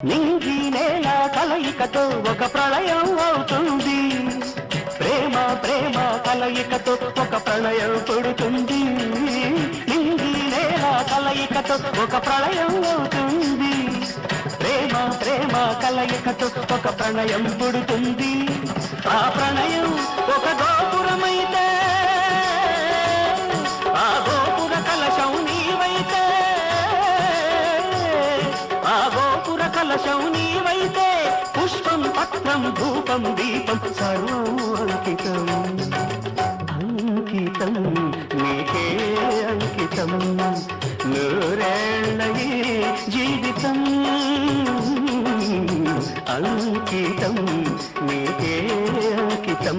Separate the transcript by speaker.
Speaker 1: నింగి నేల కలయికతో ఒక ప్రళయం అవుతుంది. ప్రేమ ప్రేమ కలయికతో ఒక ప్రళయం పుడుతుంది. నింగి నేల కలయికతో ఒక ప్రళయం అవుతుంది. ప్రేమ ప్రేమ కలయికతో ఒక ప్రణయం పుడుతుంది. ఆ ప్రణయం ఒక గోపురమైతే ఆ గోపుర కలశం నీవైతే, ఆ గోపుర కలశం నీవైతే, పుష్పం పత్రం ధూపం దీపం సర్వం అంకితం. అంకితం నీకే అంకితం. నూరేళ్ళ జీవితం అంకితం నీకే అంకితం.